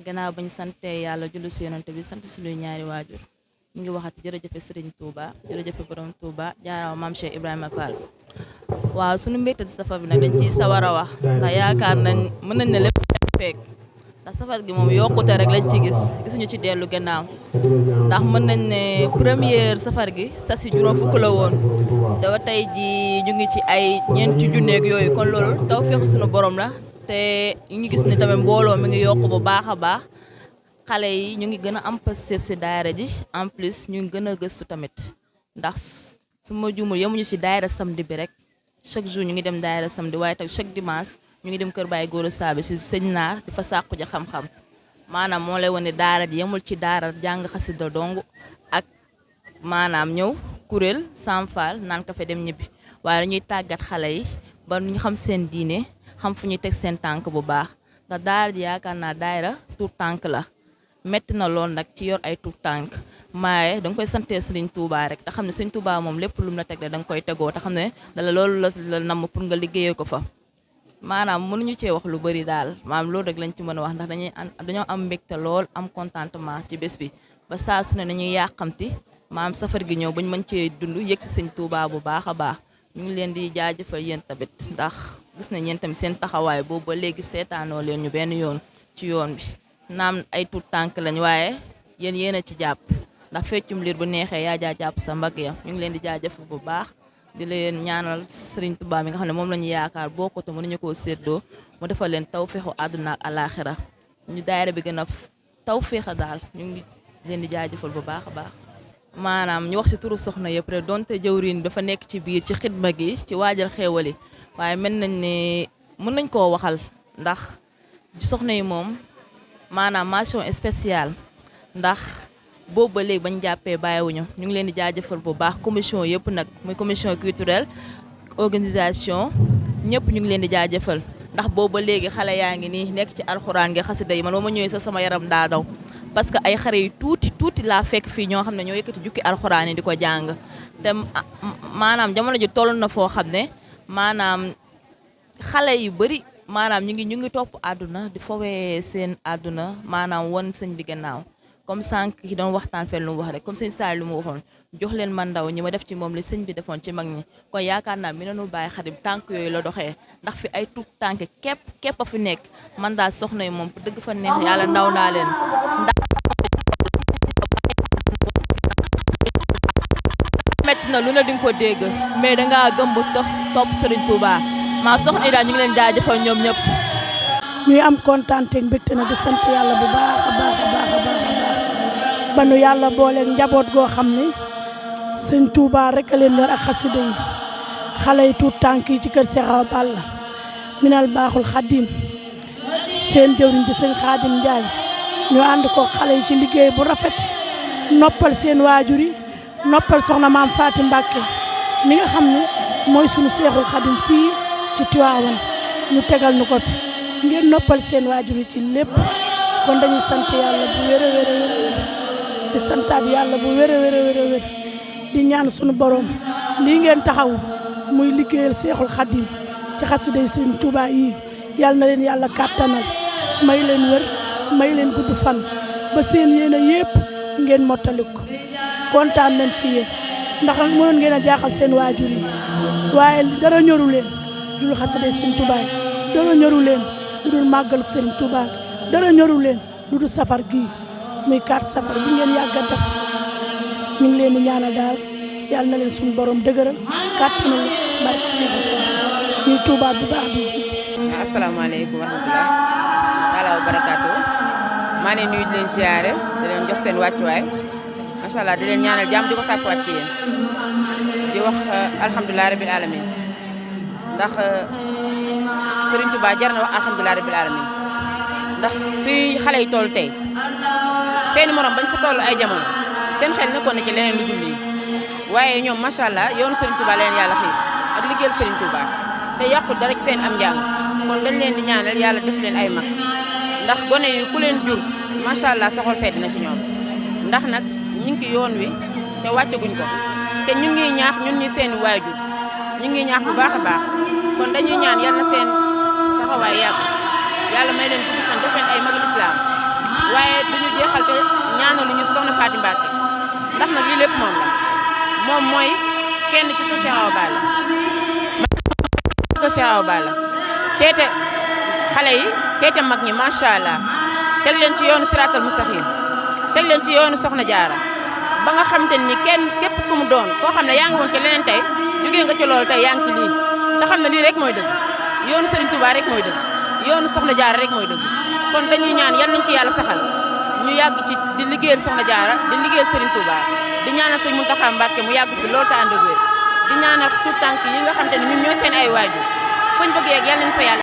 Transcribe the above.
gannaaw bañ sante yàlla julli si yonante bi sant suñuy ñaari waajur ñu ngi waxati jërëjëfe Serigne Touba jërëjëfe borom Touba jaaraama maam Cheikh Ibrahima Fall. waaw suñu mbégte di safar bi nag dañ ciy sawar a wax ndax yaakaar nañ mën nañ ne lépp fekk ndax safar gi moom yokkute rek lañ ci gisuñu ci dellu gannaaw ndax mën nañ ne première safar gi sasi juróom fukk la woon dafa tey ji ñu ngi ci ay ñeenti junneeg yooyu kon loolu taw feex suñu borom la te ñu gis ni tamit mbooloo mi ngi yokk bu baax a baax xale yi ñu ngi gën a am passif si daayira ji en plus ñu ngi gën a gëstu tamit ndax su ma juumul yemuñu ci daayira samedi bi rek chaque jour ñu ngi dem daayira samedi waaye tamit chaque dimanche ñu ngi dem kër Baye Gora Saabe si sëñ naar di fa sàkku ja xam-xam maanaam moo lay wane daara ji yemul ci daara jàng xasida dong ak maanaam ñëw kuréel samfal naan ka fe dem ñibbi waaye dañuy tàggat xale yi ba ñu xam seen diine xam fu ñuy teg seen tànk bu baax ndax daara ji yaakaar naa daayira tuut tànk la metti na lool nag ci yor ay tuut tànk maaye da nga koy santee Sëriñ Tuubaa rek te xam ne Sëriñ Tuubaa moom lépp lu mu la teg da nga koy tegoo te xam ne dala loolu la namm pour nga liggéeyee ko fa maanaam mënuñu cee wax lu bëri daal maanaam loolu rek lañ ci mën a wax ndax dañoo am mbégte lool am contentement ci bés bi ba saa su ne dañuy yàqamti maanaam safar gi ñëw bañ mën cee dund yëg si Sëriñ Tuubaa bu baax a baax ñu ngi leen di jaajëfal yéen tamit ndax gis nañ yéen tamit seen taxawaay boobu ba léegi seetaanoo leen ñu benn yoon ci yoon bi naam ay tuut tànk lañ waaye yéen a ci jàpp ndax feccum liir bu neexee yaa jàpp sa mbagg ya ñu ngi leen di jaajëfal bu baax di leen ñaanal Serigne Touba mi nga xam ne moom la ñu yaakaar bokkatu mënuñu koo séddoo mu defal leen tawféexu àdduna ak alaaxira ñu daayira bi gën a tawféexa daal ñu ngi leen di jaajëfal bu baax a baax. maanaam ñu wax ci turu soxna yëpp rek donte jëwriñ dafa nekk ci biir ci xidma gi ci waajal xéewali waaye mel nañ ne mën nañ koo waxal ndax soxna yi moom maanaam mention spéciale ndax boobu ba léegi bañ jàppee bàyyiwuñu ñu ngi leen di jaajëfal bu baax commission yëpp nag muy commission culturelle organisation ñëpp ñu ngi leen di jaajëfal ndax boobu ba léegi xale yaa ngi nii nekk ci alxuraan gi xasida yi man ba ma ñëwee sax sama yaram daa daw parce que ay xare yu tuuti laa fekk fii ñoo xam ne ñoo yëkkati jukki alxuraan yi di ko jàng te maanaam jamono ji toll na foo xam ne maanaam xale yu bëri maanaam ñu ngi topp àdduna di fowee seen àdduna maanaam won sëñ bi gannaaw comme sànq ki doon waxtaan fenn lu mu wax rek comme sëñ Saal lu mu waxoon jox leen man ndaw ñi ma def ci moom li sëñ bi defoon ci mag ñi kon yaakaar naa mi nanu bàyyi xarit tànk yooyu la doxee ndax fi ay tuut tànk képp a fi nekk man daal soxna yi moom dëgg fa neex yàlla ndaw naa leen ndax metti na lu ne di nga ko dégg mais dangaa gëm bu tax topp Serigne Touba maa soxna yi daal ñu ngi leen jaajëfal ñoom ñëpp ñuy am kontaan te mbégte na di sant yàlla bu baax a baax a baax a baax a baax ba nu yàlla booleeg njaboot goo xam ne sëñ Touba rek a leen yor ak xasida yi xale yi tuut tànk yi ci kër Cheikh Awa Balla minal baaxul xadim seen jëwriñ di sëñ Xaadim Njaay ñu ànd ko xale yi ci liggéey bu rafet noppal seen waajur yi noppal soxna maam Faati Mbàkke mi nga xam ne mooy sunu Seexul Xadim fii ci Tiwaawan ñu tegal nu ko fi ngeen noppal seen waajur yi ci lépp kon dañuy sant yàlla bu wér a wér a wér a wér di santaat yàlla bu wér a wér a wér a wér di ñaan sunu borom lii ngeen taxaw muy liggéeyal Seexul Xadim ci xasiday seen Tuubaa yi yàlla na leen yàlla kàttanal may leen wér may leen gudd fan ba seen yéene yëpp ngeen mottali ko kontaan nañ ci yéen ndax mënoon ngeen a jaaxal seen waajur yi waaye dara ñoru leen dul xasiday seen Tuubaa yi dara ñoru leen lu dul màggalu Serigne Touba dara ñoru leen lu dul safar gii muy 4 safar bi ngeen yàgg a def ñu ngi leen di ñaanal daal yàlla na leen suñu borom dëgëral kàttanal leen ci barke Cheikh ñuy tuubaat bu baax di ji. asalaamaaleykum wa rahmatulah taala wa barakaatu maa ngi nuyu di leen siyaare di leen jox seen wàccuwaay macha allah di leen ñaanal jàmm di ko sàkkuwaat ci yéen di wax alhamdulilah rabil alamin ndax Serigne Touba jar na wax alhamdulilah rabil alamin ndax fii xale yi toll tey seeni morom bañ fa toll ay jamono seen xel nekkoon na ci leneen lu dul lii waaye ñoom macha allah yoonu Serigne Touba leen yàlla xiir ak liggéeyal Serigne Touba te yàqul dara ci seen am njàng kon dañ leen di ñaanal yàlla def leen ay mag ndax gone yi ku leen jur macha allah sa xol sedd na ci ñoom ndax nag ñu ngi ci yoon wi te wàccaguñ ko te ñu ngi ñaax ñun ñi seen waajur ñu ngi ñaax bu baax a baax kon dañuy ñaan yal na seen taxawaay yàgg yàlla may leen gudd fan def leen ay magul islam saxal te ñaanaluñu soxna Faty Mbacké ndax nag lii lépp moom la moom mooy kenn ci kër Cheikh Awa Balla kër Cheikh Awa Balla teete xale yi teete mag ñi macha allah teg leen ci yoonu siraatal mustaqim teg leen ci yoonu soxna jaara ba nga xamante ni kenn képp ku mu doon koo xam ne yaa ngi woon ci leneen tey jógee nga ci loolu tey yaa ngi ci lii te xam ne lii rek mooy dëgg yoonu Serigne Touba rek mooy dëgg yoonu soxna jaara rek mooy dëgg kon dañuy ñaan yal nañ ci yàlla saxal ñu yàgg ci di liggéeyal soxna jaara di liggéeyal Serigne Touba di ñaanal sëñ Mountakha Mbacké mu yàgg fi loolu te ànd ak wér di ñaanal tout tànk yi nga xamante ni ñun ñooy seen ay waajur fañ bëgg yeeg yal nañ fa yàlla